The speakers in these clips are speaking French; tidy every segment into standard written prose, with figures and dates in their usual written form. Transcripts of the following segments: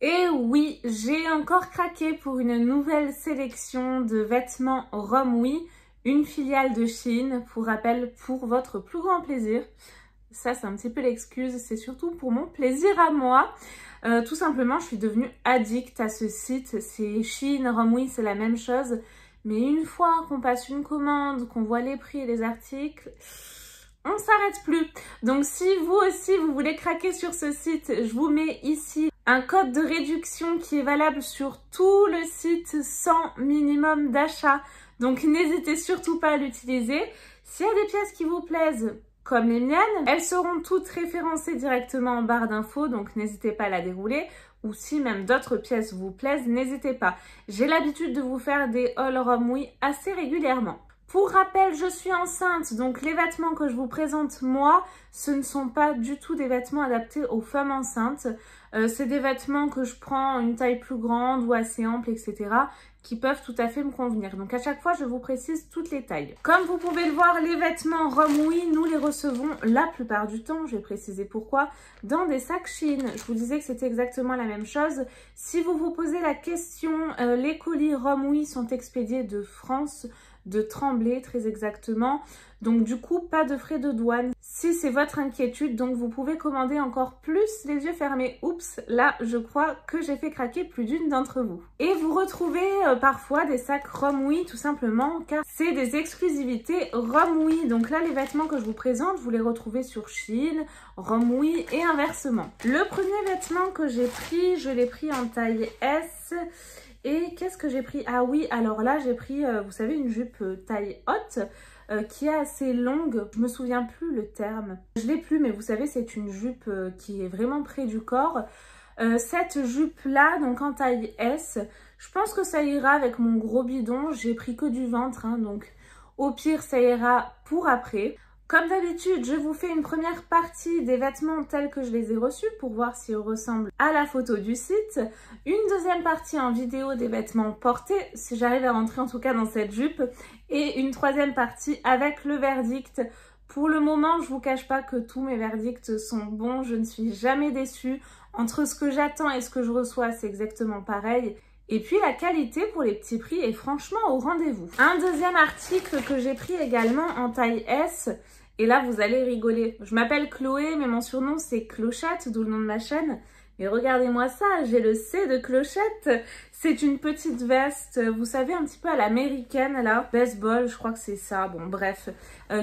Et oui, j'ai encore craqué pour une nouvelle sélection de vêtements Romwe, une filiale de Shein, pour rappel, pour votre plus grand plaisir. Ça, c'est un petit peu l'excuse, c'est surtout pour mon plaisir à moi. Tout simplement, je suis devenue addict à ce site. C'est Shein, Romwe, c'est la même chose. Mais une fois qu'on passe une commande, qu'on voit les prix et les articles, on s'arrête plus. Donc si vous aussi, vous voulez craquer sur ce site, je vous mets ici un code de réduction qui est valable sur tout le site sans minimum d'achat. Donc n'hésitez surtout pas à l'utiliser. S'il y a des pièces qui vous plaisent, comme les miennes, elles seront toutes référencées directement en barre d'infos, donc n'hésitez pas à la dérouler. Ou si même d'autres pièces vous plaisent, n'hésitez pas. J'ai l'habitude de vous faire des haul Romwe assez régulièrement. Pour rappel, je suis enceinte, donc les vêtements que je vous présente moi, ce ne sont pas du tout des vêtements adaptés aux femmes enceintes. C'est des vêtements que je prends une taille plus grande ou assez ample, etc. qui peuvent tout à fait me convenir. Donc à chaque fois, je vous précise toutes les tailles. Comme vous pouvez le voir, les vêtements Romwe, nous les recevons la plupart du temps, je vais préciser pourquoi, dans des sacs Shein. Je vous disais que c'était exactement la même chose. Si vous vous posez la question, les colis Romwe sont expédiés de France, de Tremblay très exactement, donc du coup pas de frais de douane si c'est votre inquiétude. Donc vous pouvez commander encore plus les yeux fermés. Oups, là je crois que j'ai fait craquer plus d'une d'entre vous. Et vous retrouvez parfois des sacs Romwe tout simplement car c'est des exclusivités Romwe. Donc là les vêtements que je vous présente, vous les retrouvez sur Shein, Romwe et inversement. Le premier vêtement que j'ai pris, je l'ai pris en taille S. Et qu'est-ce que j'ai pris? Ah oui, alors là j'ai pris, vous savez, une jupe taille haute qui est assez longue. Je me souviens plus le terme. Je l'ai plus, mais vous savez, c'est une jupe qui est vraiment près du corps. Cette jupe-là, donc en taille S, je pense que ça ira avec mon gros bidon. J'ai pris que du ventre, hein, donc au pire, ça ira pour après. Comme d'habitude, je vous fais une première partie des vêtements tels que je les ai reçus pour voir s'ils ressemblent à la photo du site. Une deuxième partie en vidéo des vêtements portés, si j'arrive à rentrer en tout cas dans cette jupe. Et une troisième partie avec le verdict. Pour le moment, je vous cache pas que tous mes verdicts sont bons. Je ne suis jamais déçue. Entre ce que j'attends et ce que je reçois, c'est exactement pareil. Et puis la qualité pour les petits prix est franchement au rendez-vous. Un deuxième article que j'ai pris également en taille S. Et là, vous allez rigoler. Je m'appelle Chloé, mais mon surnom, c'est Clochette, d'où le nom de ma chaîne. Mais regardez-moi ça, j'ai le C de Clochette. C'est une petite veste, vous savez, un petit peu à l'américaine, là. Baseball, je crois que c'est ça. Bon, bref.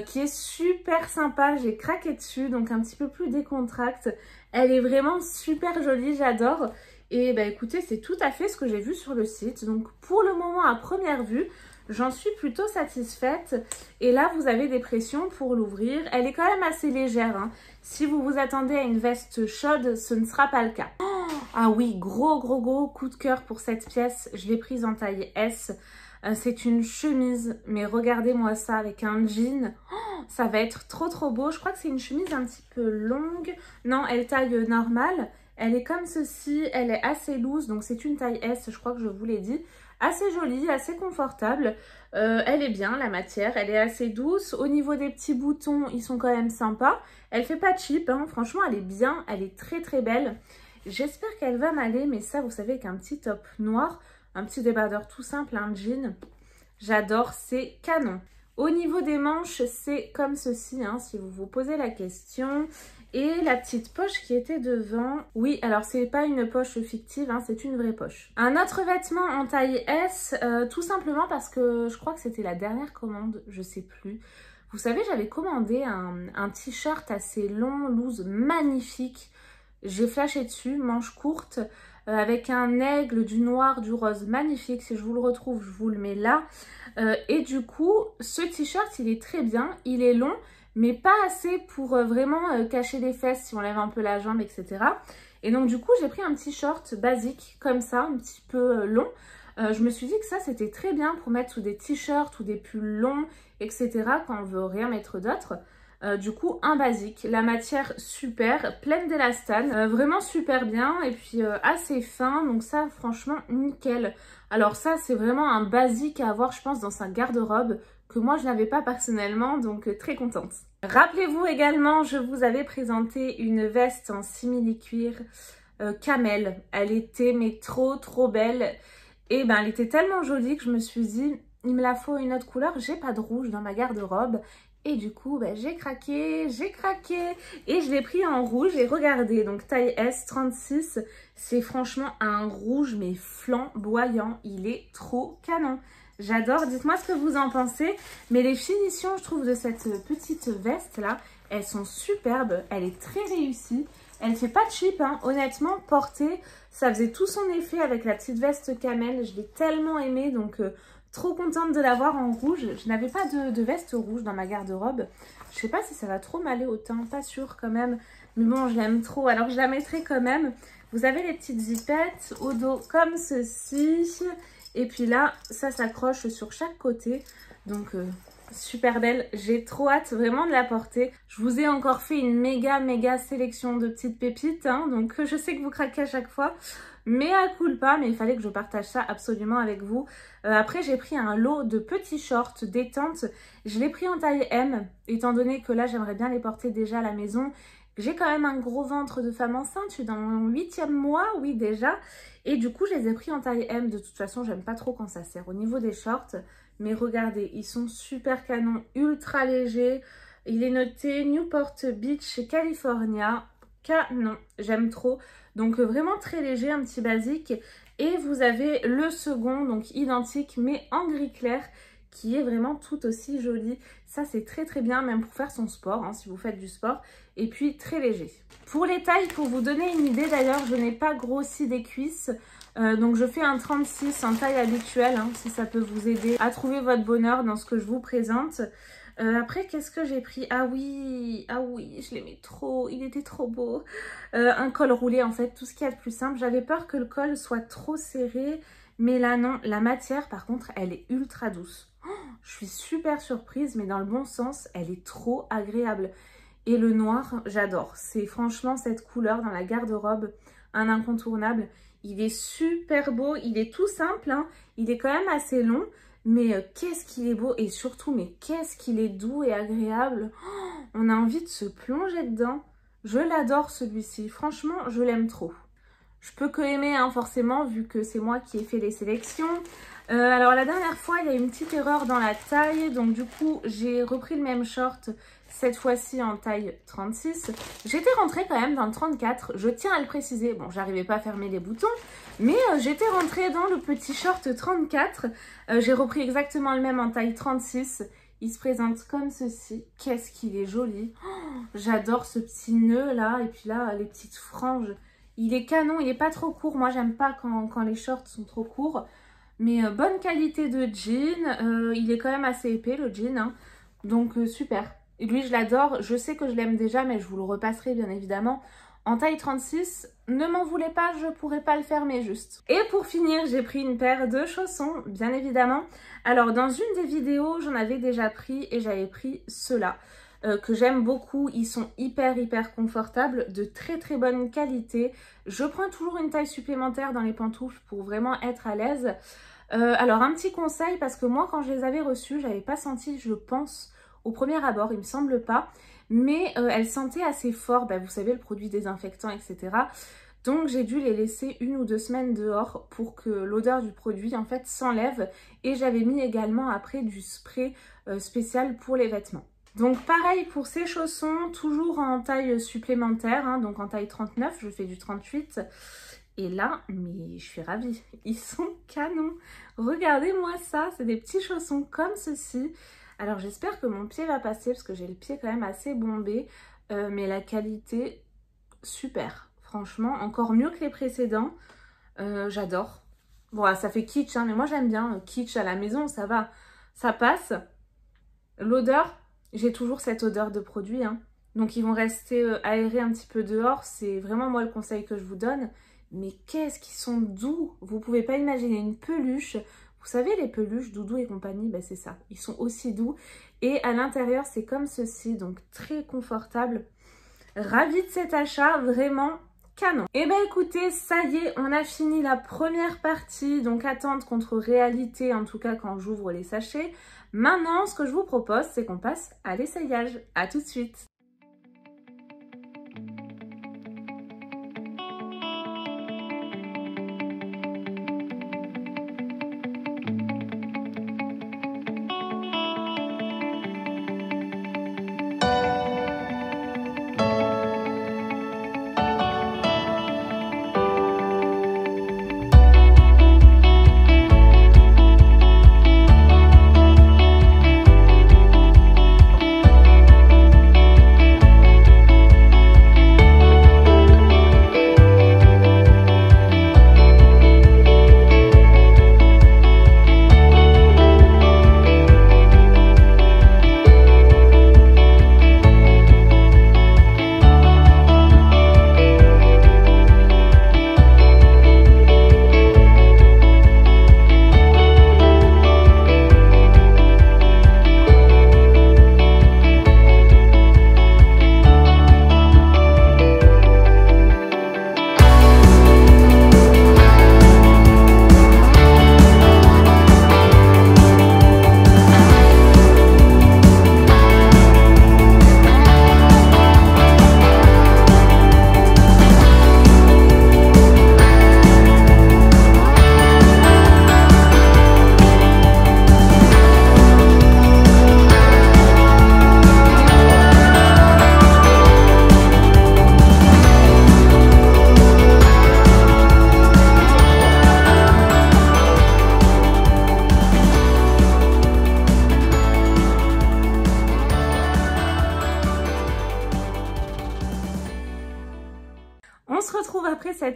Qui est super sympa. J'ai craqué dessus, donc un petit peu plus décontracte. Elle est vraiment super jolie, j'adore. Et bah écoutez, c'est tout à fait ce que j'ai vu sur le site. Donc pour le moment, à première vue, j'en suis plutôt satisfaite. Et là, vous avez des pressions pour l'ouvrir. Elle est quand même assez légère, hein. Si vous vous attendez à une veste chaude, ce ne sera pas le cas. Oh, ah oui, gros coup de cœur pour cette pièce. Je l'ai prise en taille S. C'est une chemise, mais regardez-moi ça avec un jean. Oh, ça va être trop beau. Je crois que c'est une chemise un petit peu longue. Non, elle taille normale. Elle est comme ceci. Elle est assez loose, donc c'est une taille S, je crois que je vous l'ai dit. Assez jolie, assez confortable. Elle est bien, la matière. Elle est assez douce. Au niveau des petits boutons, ils sont quand même sympas. Elle fait pas cheap, hein. Franchement, elle est bien. Elle est très belle. J'espère qu'elle va m'aller, mais ça, vous savez, qu'un petit top noir, un petit débardeur tout simple, un jean. J'adore, c'est canon. Au niveau des manches, c'est comme ceci, hein, si vous vous posez la question. Et la petite poche qui était devant, oui, alors c'est pas une poche fictive, hein, c'est une vraie poche. Un autre vêtement en taille S, tout simplement parce que je crois que c'était la dernière commande, je sais plus. Vous savez, j'avais commandé un t-shirt assez long, loose, magnifique. J'ai flashé dessus, manches courtes, avec un aigle, du noir, du rose, magnifique. Si je vous le retrouve, je vous le mets là. Et du coup, ce t-shirt, il est très bien, il est long, mais pas assez pour vraiment cacher les fesses si on lève un peu la jambe, etc. Et donc du coup, j'ai pris un petit short basique comme ça, un petit peu long. Je me suis dit que ça, c'était très bien pour mettre sous des t-shirts ou des pulls longs, etc. quand on veut rien mettre d'autre. Du coup, un basique. La matière super, pleine d'élastane, vraiment super bien et puis assez fin. Donc ça, franchement, nickel. Alors ça, c'est vraiment un basique à avoir, je pense, dans sa garde-robe que moi, je n'avais pas personnellement, donc très contente. Rappelez-vous également, je vous avais présenté une veste en simili-cuir camel. Elle était mais trop belle. Et ben elle était tellement jolie que je me suis dit, il me la faut une autre couleur. J'ai pas de rouge dans ma garde-robe. Et du coup, ben, j'ai craqué. Et je l'ai pris en rouge. Et regardez, donc taille S, 36. C'est franchement un rouge mais flamboyant. Il est trop canon. J'adore. Dites-moi ce que vous en pensez. Mais les finitions, je trouve, de cette petite veste-là, elles sont superbes. Elle est très réussie. Elle ne fait pas cheap, hein. Honnêtement, portée, ça faisait tout son effet avec la petite veste camel. Je l'ai tellement aimée, donc trop contente de l'avoir en rouge. Je n'avais pas de veste rouge dans ma garde-robe. Je sais pas si ça va trop m'aller au teint, pas sûr quand même. Mais bon, je l'aime trop, alors je la mettrai quand même. Vous avez les petites zippettes au dos comme ceci. Et puis là, ça s'accroche sur chaque côté. Donc super belle, j'ai trop hâte vraiment de la porter. Je vous ai encore fait une méga sélection de petites pépites, hein, donc je sais que vous craquez à chaque fois, mais à culpa, mais il fallait que je partage ça absolument avec vous. Après j'ai pris un lot de petits shorts détente, je l'ai pris en taille M, étant donné que là j'aimerais bien les porter déjà à la maison. J'ai quand même un gros ventre de femme enceinte, je suis dans mon 8e mois, oui déjà. Et du coup, je les ai pris en taille M. De toute façon, j'aime pas trop quand ça serre. Au niveau des shorts, mais regardez, ils sont super canons, ultra légers. Il est noté Newport Beach, California. Canon, j'aime trop. Donc vraiment très léger, un petit basique. Et vous avez le second, donc identique, mais en gris clair, qui est vraiment tout aussi joli. Ça, c'est très bien, même pour faire son sport, hein, si vous faites du sport. Et puis, très léger. Pour les tailles, pour vous donner une idée, d'ailleurs, je n'ai pas grossi des cuisses. Donc, je fais un 36 en taille habituelle, hein, si ça peut vous aider à trouver votre bonheur dans ce que je vous présente. Après, qu'est-ce que j'ai pris? Ah oui, je l'aimais trop, il était trop beau. Un col roulé, en fait, tout ce qu'il y a de plus simple. J'avais peur que le col soit trop serré, mais là, non. La matière, par contre, elle est ultra douce. Je suis super surprise, mais dans le bon sens, elle est trop agréable. Et le noir, j'adore. C'est franchement cette couleur dans la garde-robe, un incontournable. Il est super beau, il est tout simple, hein. Il est quand même assez long, mais qu'est-ce qu'il est beau et surtout, mais qu'est-ce qu'il est doux et agréable. Oh, on a envie de se plonger dedans. Je l'adore celui-ci, franchement, je l'aime trop. Je peux que aimer, hein, forcément, vu que c'est moi qui ai fait les sélections. Alors la dernière fois, il y a eu une petite erreur dans la taille. Donc du coup, j'ai repris le même short, cette fois-ci en taille 36. J'étais rentrée quand même dans le 34. Je tiens à le préciser. Bon, j'arrivais pas à fermer les boutons. Mais j'étais rentrée dans le petit short 34. J'ai repris exactement le même en taille 36. Il se présente comme ceci. Qu'est-ce qu'il est joli. Oh, j'adore ce petit nœud là. Et puis là, les petites franges. Il est canon, il est pas trop court. Moi, j'aime pas quand les shorts sont trop courts. Mais bonne qualité de jean. Il est quand même assez épais, le jean. Hein. Donc, super. Et lui, je l'adore. Je sais que je l'aime déjà, mais je vous le repasserai, bien évidemment. En taille 36, ne m'en voulez pas, je pourrais pas le fermer juste. Et pour finir, j'ai pris une paire de chaussons, bien évidemment. Alors, dans une des vidéos, j'en avais déjà pris et j'avais pris ceux-là. Que j'aime beaucoup, ils sont hyper confortables, de très bonne qualité. Je prends toujours une taille supplémentaire dans les pantoufles pour vraiment être à l'aise. Alors un petit conseil, parce que moi quand je les avais reçus, j'avais pas senti, je pense, au premier abord, il me semble pas, mais elles sentaient assez fort, vous savez, le produit désinfectant, etc. Donc j'ai dû les laisser 1 ou 2 semaines dehors pour que l'odeur du produit en fait s'enlève, et j'avais mis également après du spray spécial pour les vêtements. Donc pareil pour ces chaussons, toujours en taille supplémentaire, hein, donc en taille 39, je fais du 38. Et là, mais je suis ravie, ils sont canons. Regardez-moi ça, c'est des petits chaussons comme ceci. Alors j'espère que mon pied va passer parce que j'ai le pied quand même assez bombé. Mais la qualité, super. Franchement, encore mieux que les précédents. J'adore. Bon, ça fait kitsch, hein, mais moi j'aime bien. Kitsch à la maison, ça va. Ça passe. L'odeur, j'ai toujours cette odeur de produit. Hein. Donc ils vont rester aérés un petit peu dehors. C'est vraiment moi le conseil que je vous donne. Mais qu'est-ce qu'ils sont doux! Vous pouvez pas imaginer une peluche. Vous savez, les peluches, Doudou et compagnie, c'est ça. Ils sont aussi doux. Et à l'intérieur, c'est comme ceci. Donc très confortable. Ravie de cet achat. Vraiment canon. Et écoutez, ça y est, on a fini la première partie. Donc attente contre réalité, en tout cas quand j'ouvre les sachets. Maintenant, ce que je vous propose, c'est qu'on passe à l'essayage. À tout de suite.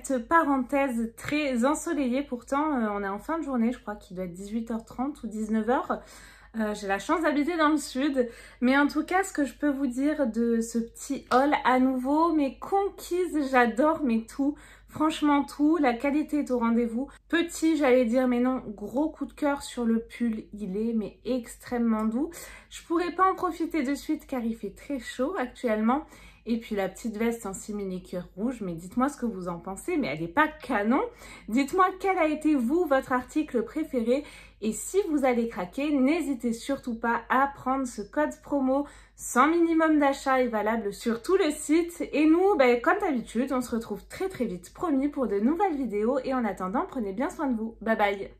cette parenthèse très ensoleillée. Pourtant, on est en fin de journée, je crois qu'il doit être 18h30 ou 19h. J'ai la chance d'habiter dans le sud, mais en tout cas, ce que je peux vous dire de ce petit haul à nouveau, mes conquises, j'adore mes tout. Franchement tout, la qualité est au rendez-vous. Petit, j'allais dire, mais non, gros coup de cœur sur le pull, il est mais extrêmement doux. Je pourrais pas en profiter de suite car il fait très chaud actuellement. Et puis la petite veste en simili-cuir rouge, mais dites-moi ce que vous en pensez, mais elle n'est pas canon. Dites-moi quel a été, vous, votre article préféré. Et si vous allez craquer, n'hésitez surtout pas à prendre ce code promo sans minimum d'achat et valable sur tout le site. Et nous, comme d'habitude, on se retrouve très vite, promis, pour de nouvelles vidéos. Et en attendant, prenez bien soin de vous. Bye bye!